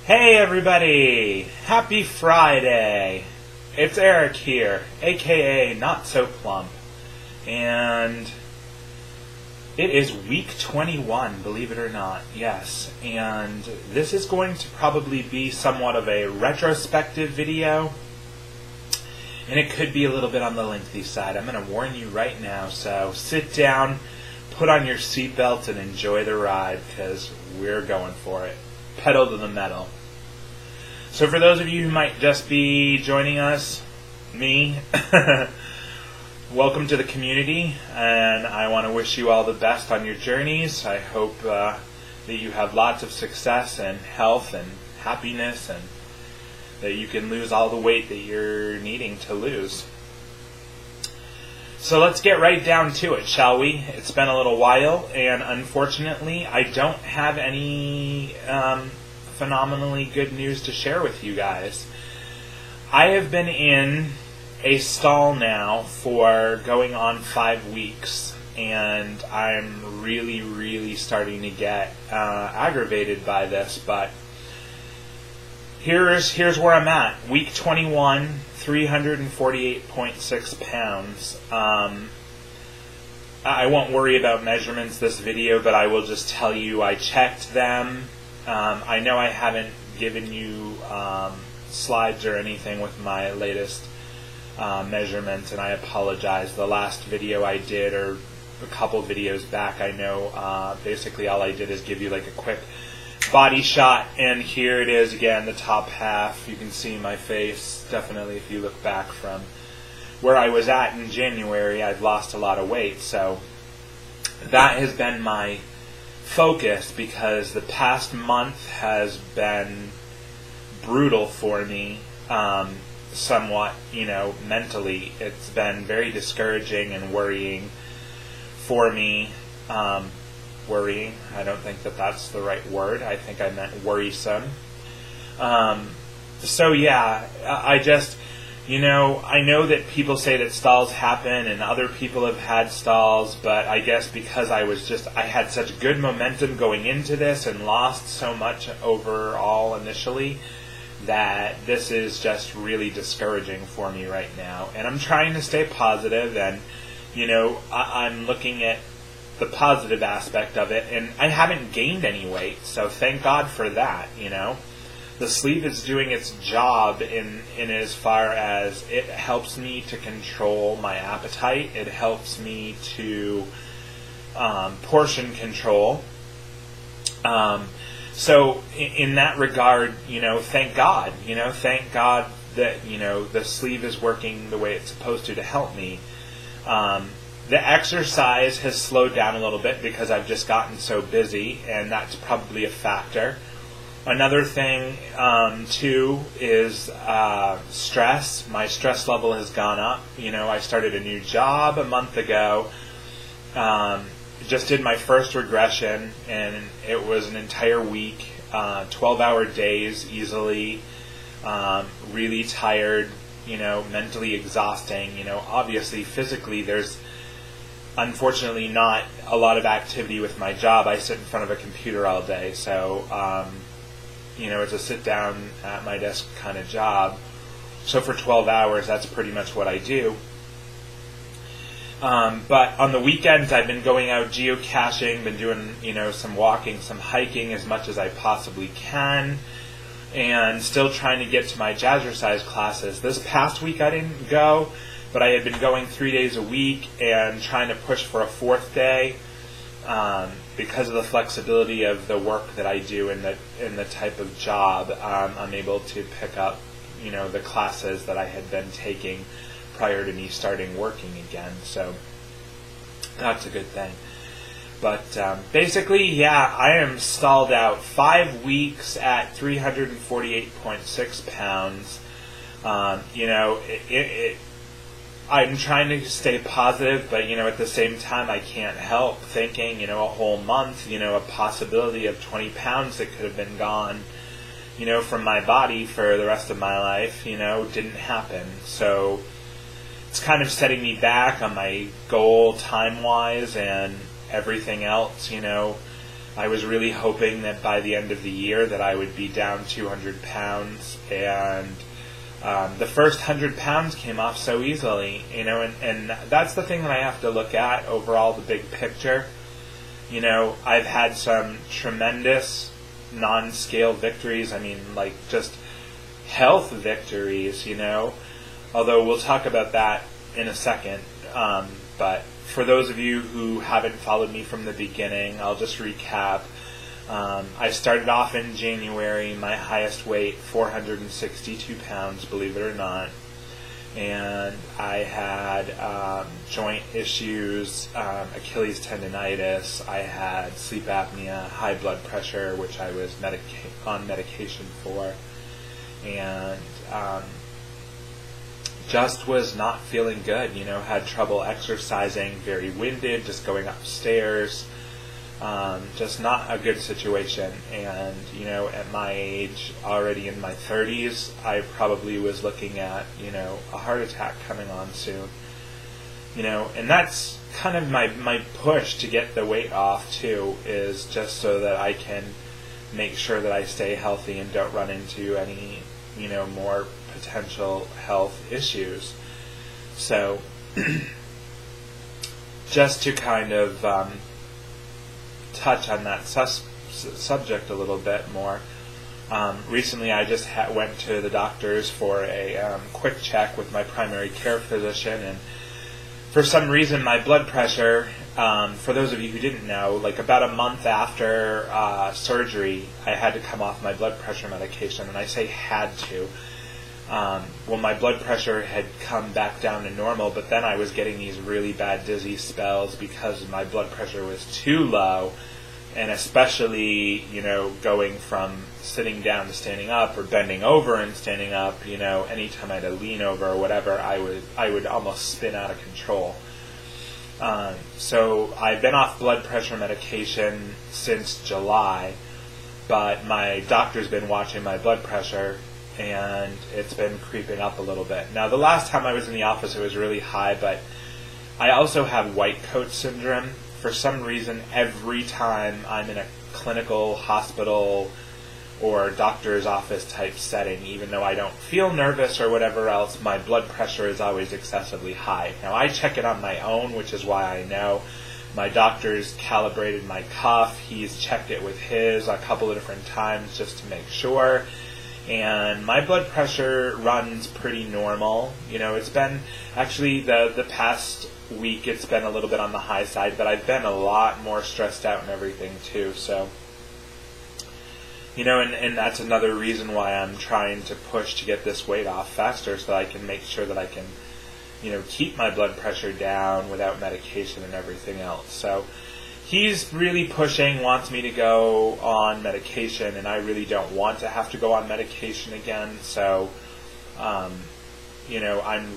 Hey everybody! Happy Friday! It's Eric here, aka Not So Plump. And it is week 21, believe it or not, yes. And this is going to probably be somewhat of a retrospective video. And it could be a little bit on the lengthy side. I'm going to warn you right now, so sit down, put on your seatbelt, and enjoy the ride, because we're going for it. Pedal to the metal. So for those of you who might just be joining us, me, welcome to the community, and I want to wish you all the best on your journeys. I hope that you have lots of success and health and happiness, and that you can lose all the weight that you're needing to lose. So let's get right down to it, shall we? It's been a little while, and unfortunately I don't have any phenomenally good news to share with you guys. I have been in a stall now for going on 5 weeks, and I'm really starting to get aggravated by this, but here's where I'm at. Week 21, 348.6 pounds. I won't worry about measurements this video, but I will just tell you I checked them. I know I haven't given you slides or anything with my latest measurements, and I apologize. The last video I did, or a couple videos back, I know basically all I did is give you like a quick body shot, and here it is again, the top half. You can see my face. Definitely, if you look back from where I was at in January, I've lost a lot of weight, so that has been my focus, because the past month has been brutal for me, somewhat, mentally. It's been very discouraging and worrying for me. Worrying, I don't think that that's the right word. I think I meant worrisome. So yeah, I just, I know that people say that stalls happen and other people have had stalls, but I guess because I had such good momentum going into this and lost so much overall initially, that this is just really discouraging for me right now. And I'm trying to stay positive, and, I'm looking at the positive aspect of it, and I haven't gained any weight, so thank God for that. The sleeve is doing its job in as far as it helps me to control my appetite. It helps me to portion control. So in that regard, thank God. Thank God that the sleeve is working the way it's supposed to help me. The exercise has slowed down a little bit because I've just gotten so busy, and that's probably a factor. Another thing, too, is stress. My stress level has gone up. I started a new job a month ago. Just did my first regression, and it was an entire week, 12-hour days easily, really tired, mentally exhausting. Obviously, physically, there's unfortunately not a lot of activity with my job. I sit in front of a computer all day, so it's a sit down at my desk kind of job. So for 12 hours, that's pretty much what I do. But on the weekends, I've been going out geocaching, been doing some walking, some hiking as much as I possibly can, and still trying to get to my jazzercise classes. This past week I didn't go, but I had been going 3 days a week and trying to push for a 4th day, because of the flexibility of the work that I do and the type of job. I'm able to pick up the classes that I had been taking prior to me starting working again, so that's a good thing. But basically, yeah, I am stalled out 5 weeks at 348.6 pounds. I'm trying to stay positive, but, at the same time, I can't help thinking, a whole month, a possibility of 20 pounds that could have been gone, from my body for the rest of my life, didn't happen. So it's kind of setting me back on my goal time-wise and everything else, I was really hoping that by the end of the year that I would be down 200 pounds, and the first 100 pounds came off so easily, and that's the thing that I have to look at overall, the big picture. I've had some tremendous non-scale victories, like just health victories, although we'll talk about that in a second, but for those of you who haven't followed me from the beginning, I'll just recap. I started off in January, my highest weight, 462 pounds, believe it or not. And I had joint issues, Achilles tendonitis, I had sleep apnea, high blood pressure, which I was on medication for, and just was not feeling good, had trouble exercising, very winded, just going upstairs, just not a good situation. And, at my age, already in my 30s, I probably was looking at, a heart attack coming on soon. And that's kind of my push to get the weight off, too, is just so that I can make sure that I stay healthy and don't run into any, more potential health issues. So, just to kind of touch on that subject a little bit more, recently I just went to the doctors for a quick check with my primary care physician, and for some reason my blood pressure, for those of you who didn't know, like about a month after surgery, I had to come off my blood pressure medication, and I say had to. Well, my blood pressure had come back down to normal, but then I was getting these really bad dizzy spells because my blood pressure was too low, and especially, going from sitting down to standing up or bending over and standing up, anytime I had to lean over or whatever, I would almost spin out of control. So I've been off blood pressure medication since July, but my doctor's been watching my blood pressure, and it's been creeping up a little bit. Now, the last time I was in the office, it was really high, but I also have white coat syndrome. For some reason, every time I'm in a clinical, hospital, or doctor's office type setting, even though I don't feel nervous or whatever else, my blood pressure is always excessively high. Now, I check it on my own, which is why I know. My doctor's calibrated my cuff. He's checked it with his a couple of different times just to make sure. And my blood pressure runs pretty normal. It's been, actually, the past week it's been a little bit on the high side, but I've been a lot more stressed out and everything too. So, and that's another reason why I'm trying to push to get this weight off faster, so that I can make sure that I can, keep my blood pressure down without medication and everything else. So he's really pushing, wants me to go on medication, and I really don't want to have to go on medication again. So, I'm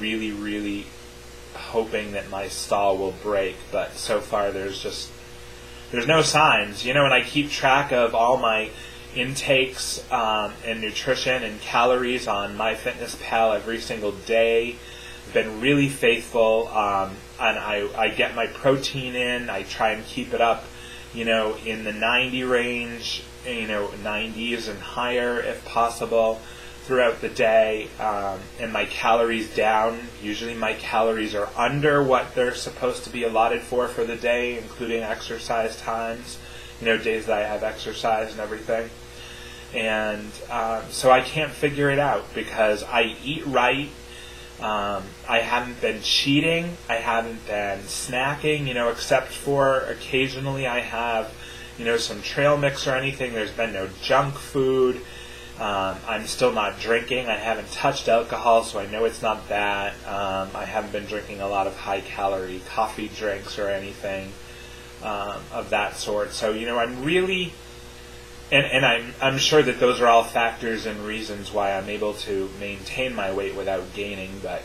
really, really hoping that my stall will break, but so far there's no signs, and I keep track of all my intakes and nutrition and calories on MyFitnessPal every single day. I've been really faithful, and I get my protein in. I try and keep it up, in the 90 range, 90s and higher if possible throughout the day, and my calories down. Usually my calories are under what they're supposed to be allotted for the day, including exercise times, days that I have exercise and everything. And so I can't figure it out because I eat right. I haven't been cheating. I haven't been snacking, except for occasionally I have, some trail mix or anything. There's been no junk food. I'm still not drinking. I haven't touched alcohol, so I know it's not that. I haven't been drinking a lot of high-calorie coffee drinks or anything of that sort. So, I'm really, and I'm sure that those are all factors and reasons why I'm able to maintain my weight without gaining, but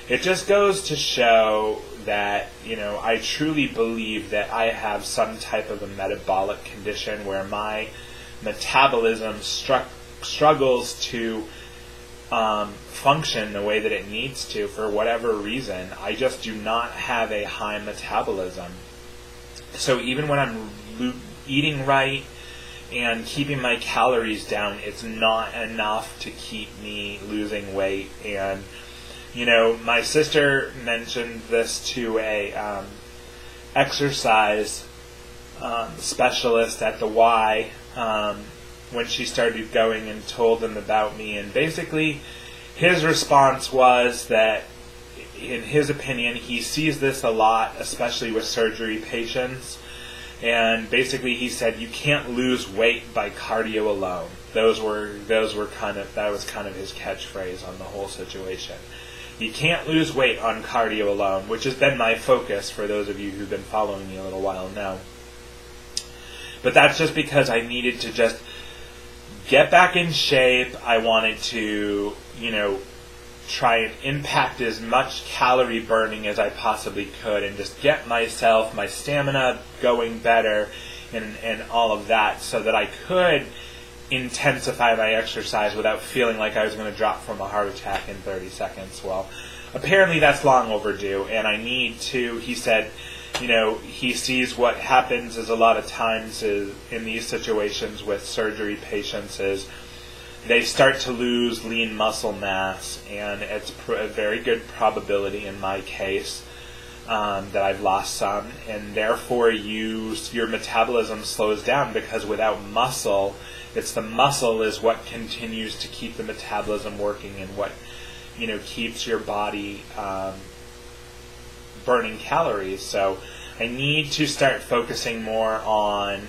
it just goes to show that, I truly believe that I have some type of a metabolic condition where my metabolism struggles to function the way that it needs to for whatever reason. I just do not have a high metabolism. So even when I'm eating right and keeping my calories down, it's not enough to keep me losing weight. And, my sister mentioned this to a exercise specialist at the Y when she started going and told them about me. And basically, his response was that, in his opinion, he sees this a lot, especially with surgery patients. And basically, he said you can't lose weight by cardio alone. That was kind of his catchphrase on the whole situation. You can't lose weight on cardio alone, which has been my focus for those of you who've been following me a little while now. But that's just because I needed to just get back in shape. I wanted to, try and impact as much calorie burning as I possibly could and just get my stamina going better and all of that, so that I could intensify my exercise without feeling like I was going to drop from a heart attack in 30 seconds. Well, apparently that's long overdue, and I need to, he said, he sees what happens is a lot of times in these situations with surgery patients is they start to lose lean muscle mass, and it's a very good probability in my case that I've lost some, and therefore your metabolism slows down, because without muscle, it's the muscle is what continues to keep the metabolism working and what keeps your body burning calories. So I need to start focusing more on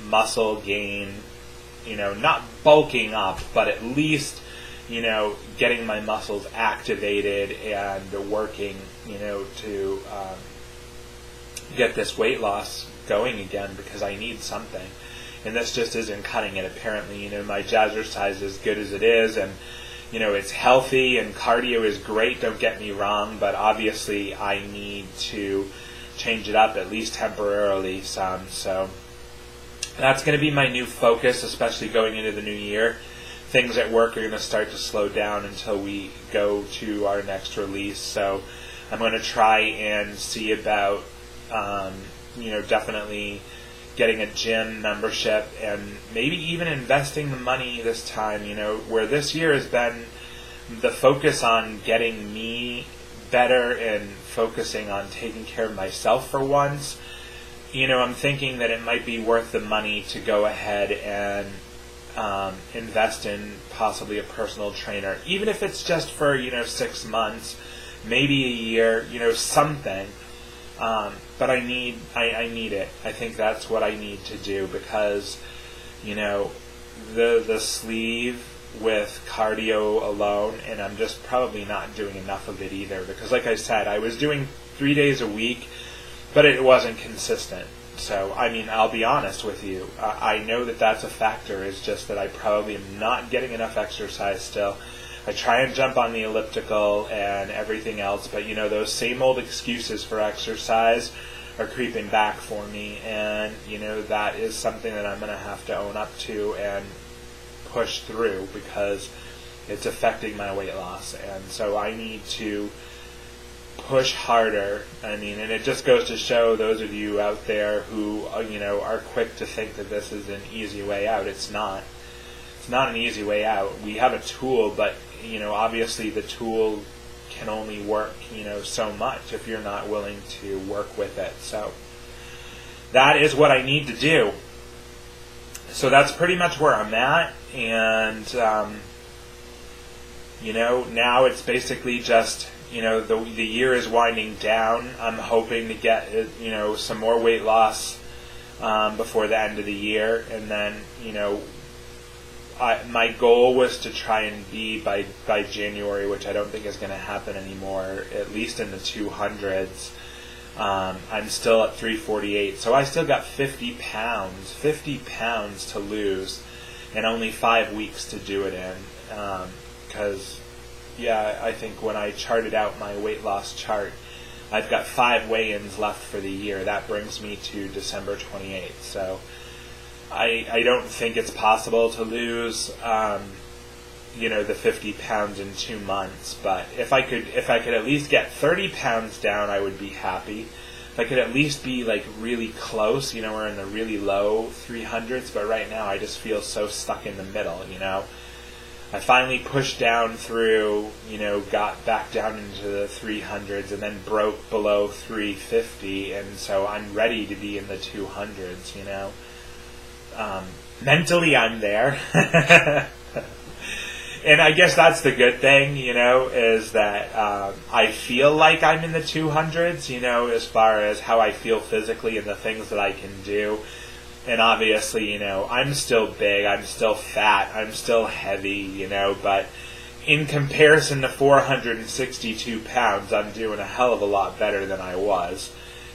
muscle gain, not bulking up, but at least getting my muscles activated and working to get this weight loss going again, because I need something. And this just isn't cutting it, apparently. My jazzercise is good as it is, and it's healthy, and cardio is great, don't get me wrong, but obviously I need to change it up, at least temporarily, some. So that's going to be my new focus, especially going into the new year. Things at work are going to start to slow down until we go to our next release. So I'm going to try and see about, definitely getting a gym membership, and maybe even investing the money this time, where this year has been the focus on getting me better and focusing on taking care of myself for once. I'm thinking that it might be worth the money to go ahead and invest in possibly a personal trainer, even if it's just for 6 months, maybe a year, something. But I need it. I think that's what I need to do, because the sleeve with cardio alone, and I'm just probably not doing enough of it either, because like I said, I was doing 3 days a week, but it wasn't consistent. So, I'll be honest with you. I know that that's a factor. It's just that I probably am not getting enough exercise still. I try and jump on the elliptical and everything else, but those same old excuses for exercise are creeping back for me, and that is something that I'm going to have to own up to and push through, because it's affecting my weight loss. And so I need to push harder. And it just goes to show those of you out there who are quick to think that this is an easy way out. It's not. It's not an easy way out. We have a tool, but obviously the tool can only work so much if you're not willing to work with it. So that is what I need to do. So that's pretty much where I'm at, and now it's basically just the year is winding down. I'm hoping to get some more weight loss before the end of the year, and then my goal was to try and be by January, which I don't think is going to happen anymore, at least in the 200s. I'm still at 348, so I still got 50 pounds to lose, and only 5 weeks to do it in. Because, I think when I charted out my weight loss chart, I've got 5 weigh-ins left for the year. That brings me to December 28th. So I don't think it's possible to lose, the 50 pounds in 2 months. But if I could at least get 30 pounds down, I would be happy. if I could at least be like really close, or in the really low 300s, but right now I just feel so stuck in the middle, I finally pushed down through, got back down into the 300s and then broke below 350, and so I'm ready to be in the 200s, Mentally I'm there. And I guess that's the good thing, is that I feel like I'm in the 200s, as far as how I feel physically and the things that I can do. And obviously, I'm still big, I'm still fat, I'm still heavy, but in comparison to 462 pounds, I'm doing a hell of a lot better than I was.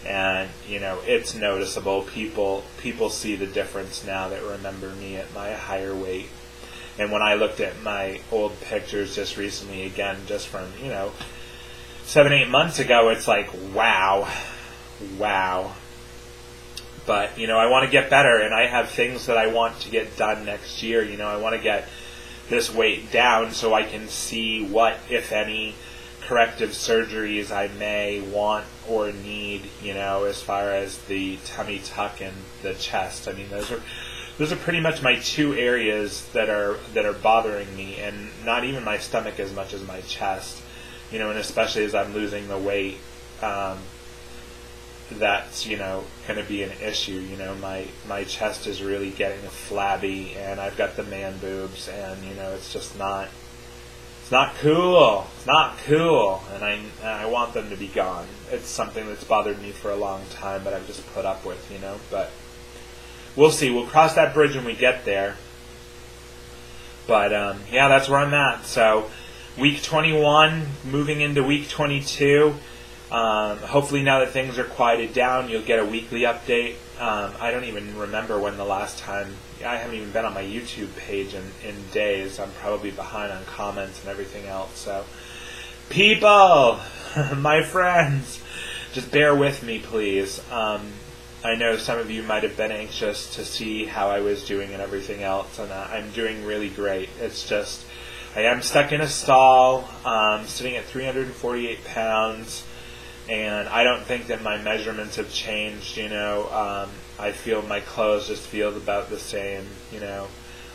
And, it's noticeable. People see the difference now that remember me at my higher weight. And when I looked at my old pictures just recently, again, just from, 7-8 months ago, it's like, wow. But, I want to get better, and I have things that I want to get done next year. I want to get this weight down so I can see what, if any, corrective surgeries I may want or need, as far as the tummy tuck and the chest. I mean, those are pretty much my two areas that are bothering me, and not even my stomach as much as my chest. And especially as I'm losing the weight, that's going to be an issue. My chest is really getting flabby, and I've got the man boobs, and it's just not. It's not cool. It's not cool, and I want them to be gone. It's something that's bothered me for a long time, but I've just put up with, But we'll see. We'll cross that bridge when we get there. But yeah, that's where I'm at. So week 21, moving into week 22. Hopefully now that things are quieted down, you'll get a weekly update. I don't even remember when the last time. I haven't even been on my YouTube page in days. I'm probably behind on comments and everything else. So, people, my friends, just bear with me, please. I know some of you might have been anxious to see how I was doing and everything else, and I'm doing really great. It's just, I am stuck in a stall, sitting at 348 pounds, and I don't think that my measurements have changed, I feel my clothes just feel about the same,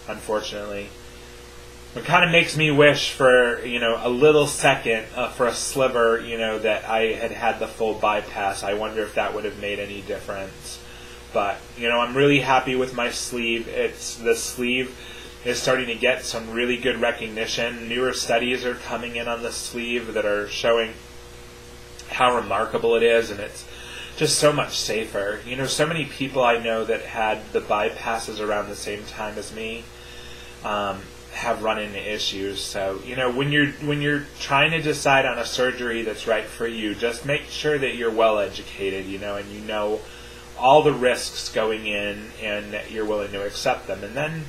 unfortunately. It kind of makes me wish for, a little second, for a sliver, that I had the full bypass. I wonder if that would have made any difference. But, I'm really happy with my sleeve. The sleeve is starting to get some really good recognition. Newer studies are coming in on the sleeve that are showing how remarkable it is, and it's just so much safer. So many people I know that had the bypasses around the same time as me have run into issues. So, when you're trying to decide on a surgery that's right for you, just make sure that you're well educated, and all the risks going in, and that you're willing to accept them. And then,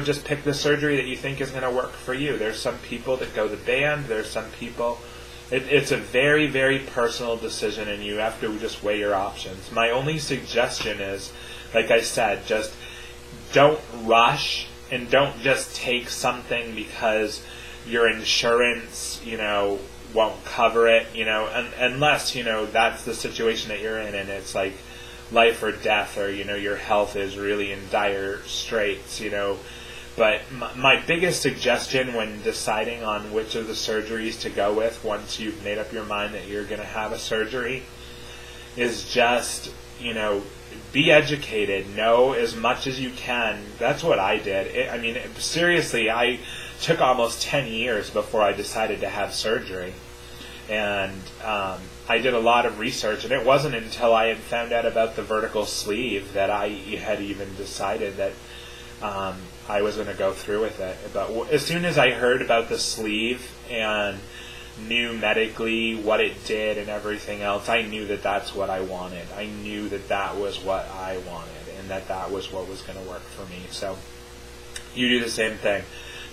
just pick the surgery that you think is going to work for you. There's some people that go the band. There's some people. It's a very, very personal decision, and you have to just weigh your options. My only suggestion is, like I said, just don't rush, and don't just take something because your insurance, won't cover it, unless, that's the situation that you're in, and it's like life or death, or, your health is really in dire straits, But my biggest suggestion when deciding on which of the surgeries to go with once you've made up your mind that you're going to have a surgery is just, be educated. Know as much as you can. That's what I did. Seriously, I took almost 10 years before I decided to have surgery. And I did a lot of research, and it wasn't until I had found out about the vertical sleeve that I had even decided that I was going to go through with it. But as soon as I heard about the sleeve and knew medically what it did and everything else, I knew that that's what I wanted. I knew that that was what I wanted, and that was what was going to work for me. So you do the same thing.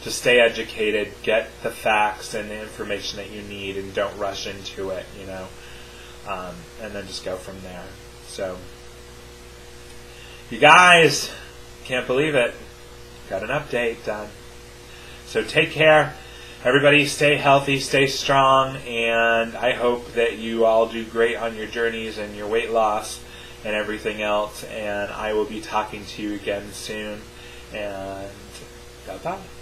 Just stay educated, get the facts and the information that you need, and don't rush into it, and then just go from there. So, you guys, can't believe it. Got an update done. So take care. everybody stay healthy, stay strong, and I hope that you all do great on your journeys and your weight loss and everything else. And I will be talking to you again soon. And bye-bye.